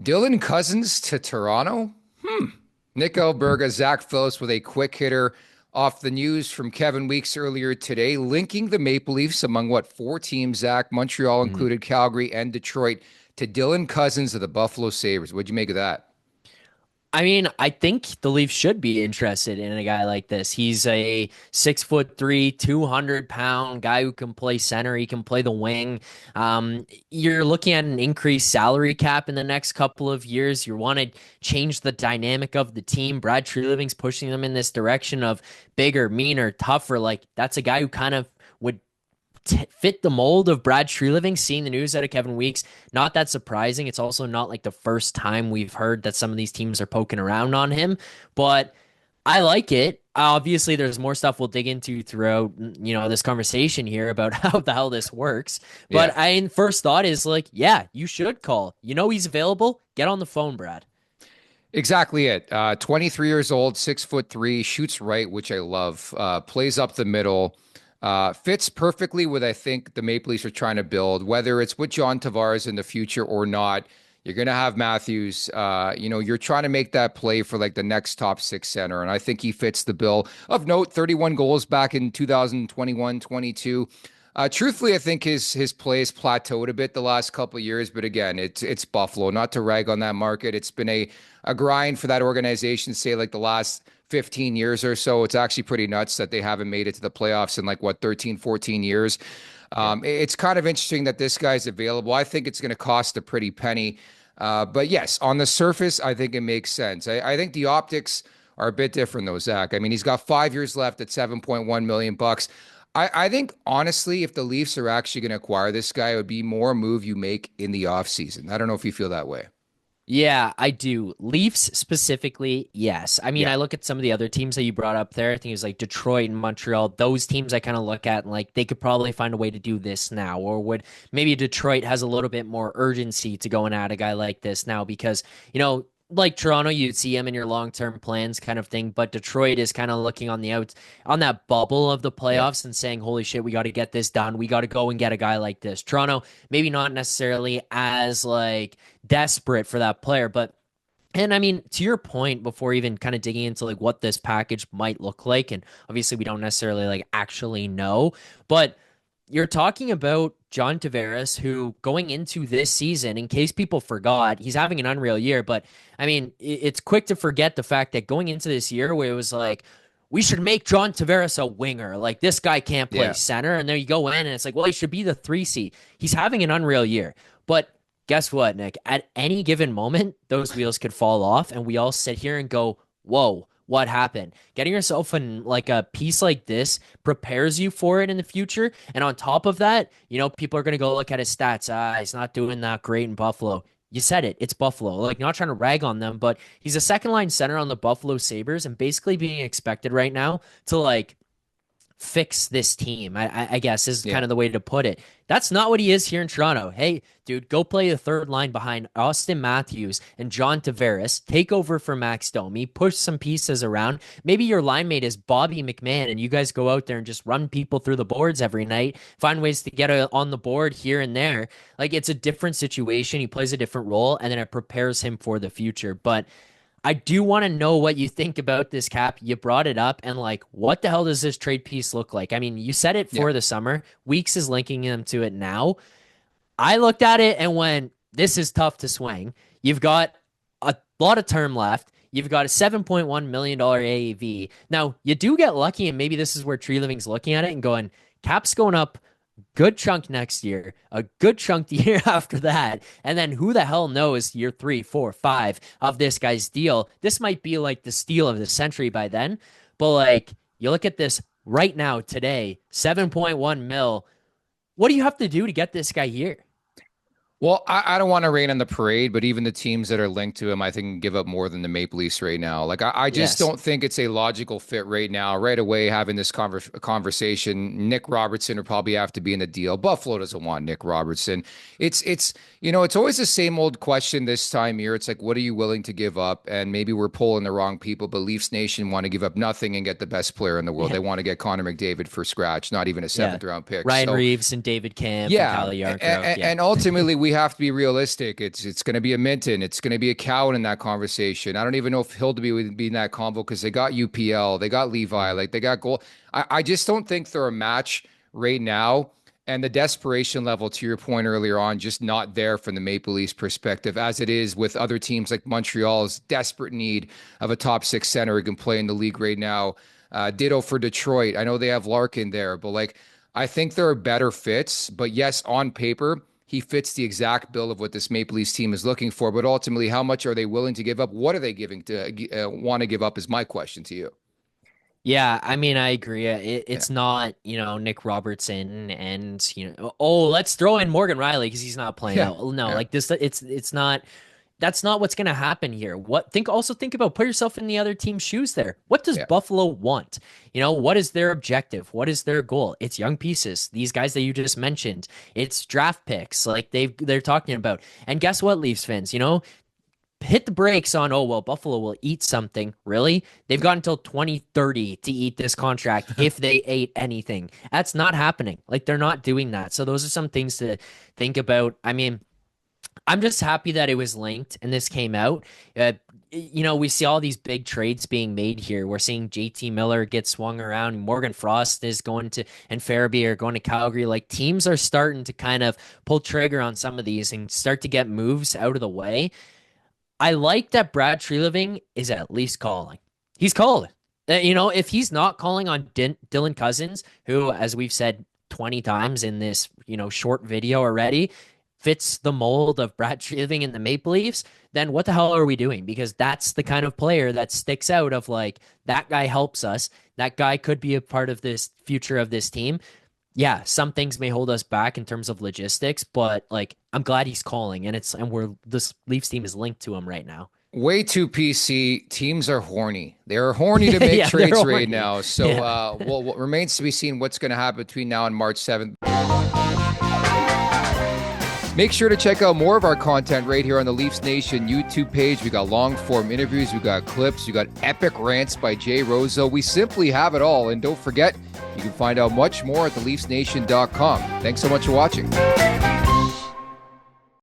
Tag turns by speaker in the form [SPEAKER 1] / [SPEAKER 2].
[SPEAKER 1] Dylan Cozens to Toronto? Nick Alberga, Zack Phillips with a quick hitter off the news from Kevin Weeks earlier today, linking the Maple Leafs among four teams, Zach, Montreal
[SPEAKER 2] Mhm.
[SPEAKER 1] included, Calgary and Detroit, to Dylan Cozens of the Buffalo Sabres. What'd you make of that?
[SPEAKER 2] I mean, I think the Leafs should be interested in a guy like this. He's a 6'3", 200-pound guy who can play center. He can play the wing. You're looking at an increased salary cap in the next couple of years. You want to change the dynamic of the team. Brad Treliving's pushing them in this direction of bigger, meaner, tougher. Like that's a guy who kind of would fit the mold of Brad Treliving. Seeing the news out of Kevin Weeks, not that surprising. It's also not like the first time we've heard that some of these teams are poking around on him, but I like it. Obviously, there's more stuff we'll dig into throughout, this conversation here about how the hell this works.
[SPEAKER 1] Yeah,
[SPEAKER 2] But first thought is like, yeah, you should call. You know he's available. Get on the phone, Brad.
[SPEAKER 1] exactly it. 23 years old, 6'3", shoots right, which I love. Plays up the middle. Fits perfectly with, I think, the Maple Leafs are trying to build, whether it's with John Tavares in the future or not. You're going to have Matthews. You're trying to make that play for like the next top six center. And I think he fits the bill. Of note, 31 goals back in 2021-22. Truthfully, I think his play has plateaued a bit the last couple of years. But again, it's Buffalo. Not to rag on that market. It's been a grind for that organization, say like the last 15 years or so. It's actually pretty nuts that they haven't made it to the playoffs in 13, 14 years.
[SPEAKER 2] Yeah.
[SPEAKER 1] It's kind of interesting that this guy's available. I think it's going to cost a pretty penny. But yes, on the surface, I think it makes sense. I think the optics are a bit different though, Zach. I mean, he's got 5 years left at 7.1 million bucks. I think honestly, if the Leafs are actually going to acquire this guy, it would be more a move you make in the offseason. I don't know if you feel that way.
[SPEAKER 2] Yeah, I do. Leafs specifically, yes. I mean,
[SPEAKER 1] Yeah.
[SPEAKER 2] I look at some of the other teams that you brought up there. I think it was like Detroit and Montreal. Those teams I kind of look at and like they could probably find a way to do this now. Or would maybe Detroit has a little bit more urgency to going at a guy like this now because, like Toronto, you'd see him in your long-term plans kind of thing, but Detroit is kind of looking on the out on that bubble of the
[SPEAKER 1] Yeah.
[SPEAKER 2] playoffs and saying, "Holy shit, we got to get this done. We got to go and get a guy like this." Toronto, maybe not necessarily as like desperate for that player. But and I mean, to your point, before even kind of digging into like what this package might look like, and obviously we don't necessarily like actually know, but you're talking about John Tavares, who going into this season, in case people forgot, he's having an unreal year. But I mean, it's quick to forget the fact that going into this year where it was like, we should make John Tavares a winger. Like this guy can't play
[SPEAKER 1] Yeah.
[SPEAKER 2] center. And there you go in, and it's like, well, he should be the 3C. He's having an unreal year. But guess what, Nick? At any given moment, those wheels could fall off, and we all sit here and go, whoa, what happened? Getting yourself in like a piece like this prepares you for it in the future. And on top of that, people are going to go look at his stats. He's not doing that great in Buffalo. You said it. It's Buffalo. Like, not trying to rag on them, but he's a second line center on the Buffalo Sabres and basically being expected right now to like fix this team. I guess is kind
[SPEAKER 1] Yeah.
[SPEAKER 2] of the way to put it. That's not what he is here in Toronto. Hey, dude, go play the third line behind Austin Matthews and John Tavares. Take over for Max Domi. Push some pieces around. Maybe your line mate is Bobby McMahon, and you guys go out there and just run people through the boards every night. Find ways to get on the board here and there. Like it's a different situation. He plays a different role, and then it prepares him for the future. But I do want to know what you think about this cap. You brought it up, and like, what the hell does this trade piece look like? I mean, you said it
[SPEAKER 1] Yeah.
[SPEAKER 2] for the summer. Weeks is linking them to it now. I looked at it and went, this is tough to swing. You've got a lot of term left. You've got a $7.1 million AAV. Now, you do get lucky, and maybe this is where Tree Living's looking at it and going, cap's going up good chunk next year, a good chunk the year after that. And then who the hell knows year 3, 4, 5 of this guy's deal. This might be like the steal of the century by then. But like you look at this right now, today, 7.1 mil. What do you have to do to get this guy here?
[SPEAKER 1] Well, I don't want to rain on the parade, but even the teams that are linked to him, I think, can give up more than the Maple Leafs right now. Like, I just
[SPEAKER 2] Yes.
[SPEAKER 1] don't think it's a logical fit right now. Right away, having this conversation, Nick Robertson would probably have to be in the deal. Buffalo doesn't want Nick Robertson. It's always the same old question this time of year. It's like, what are you willing to give up? And maybe we're pulling the wrong people, but Leafs Nation want to give up nothing and get the best player in the world.
[SPEAKER 2] Yeah.
[SPEAKER 1] They want to get Connor McDavid for scratch, not even a
[SPEAKER 2] Yeah.
[SPEAKER 1] seventh round pick.
[SPEAKER 2] Ryan
[SPEAKER 1] So,
[SPEAKER 2] Reeves and David Camp and
[SPEAKER 1] yeah,
[SPEAKER 2] Kyle Yarncroke. Yeah.
[SPEAKER 1] and ultimately we have to be realistic. It's going to be a Minton. It's going to be a Cowan in that conversation. I don't even know if Hildeby would be in that convo because they got UPL, they got Levi, like they got goal. I just don't think they're a match right now. And the desperation level, to your point earlier on, just not there from the Maple Leafs perspective, as it is with other teams like Montreal's desperate need of a top six center who can play in the league right now. Ditto for Detroit. I know they have Larkin there, but like I think there are better fits. But yes, on paper, he fits the exact bill of what this Maple Leafs team is looking for. But ultimately, how much are they willing to give up? What are they giving to want to give up is my question to you.
[SPEAKER 2] Yeah, I mean, I agree.
[SPEAKER 1] Yeah.
[SPEAKER 2] It's not, Nick Robertson and, oh, let's throw in Morgan Riley because he's not playing
[SPEAKER 1] Yeah.
[SPEAKER 2] out. No,
[SPEAKER 1] Yeah.
[SPEAKER 2] like this, it's not, that's not what's going to happen here. Also think about, put yourself in the other team's shoes there. What does
[SPEAKER 1] Yeah.
[SPEAKER 2] Buffalo want? What is their objective? What is their goal? It's young pieces. These guys that you just mentioned. It's draft picks like they're talking about. And guess what, Leafs fans, hit the brakes on, oh, well, Buffalo will eat something. Really? They've got until 2030 to eat this contract if they ate anything. That's not happening. Like, they're not doing that. So those are some things to think about. I mean, I'm just happy that it was linked and this came out. We see all these big trades being made here. We're seeing JT Miller get swung around. Morgan Frost is going to, and Farabee are going to Calgary. Like, teams are starting to kind of pull trigger on some of these and start to get moves out of the way. I like that Brad Treliving is at least calling. He's calling. If he's not calling on Dylan Cozens, who, as we've said 20 times in this, short video already, fits the mold of Brad Treliving in the Maple Leafs, then what the hell are we doing? Because that's the kind of player that sticks out of like, that guy helps us. That guy could be a part of this future of this team. Yeah, some things may hold us back in terms of logistics, but like I'm glad he's calling and this Leafs team is linked to him right now.
[SPEAKER 1] Way too PC. Teams are horny. They're horny to make
[SPEAKER 2] Yeah,
[SPEAKER 1] trades
[SPEAKER 2] horny.
[SPEAKER 1] right now. So,
[SPEAKER 2] Yeah.
[SPEAKER 1] what remains to be seen what's going to happen between now and March 7th. Make sure to check out more of our content right here on the Leafs Nation YouTube page. We got long form interviews, we got clips, we got epic rants by Jay Roseau. We simply have it all. And don't forget, you can find out much more at theleafsnation.com. Thanks so much for watching.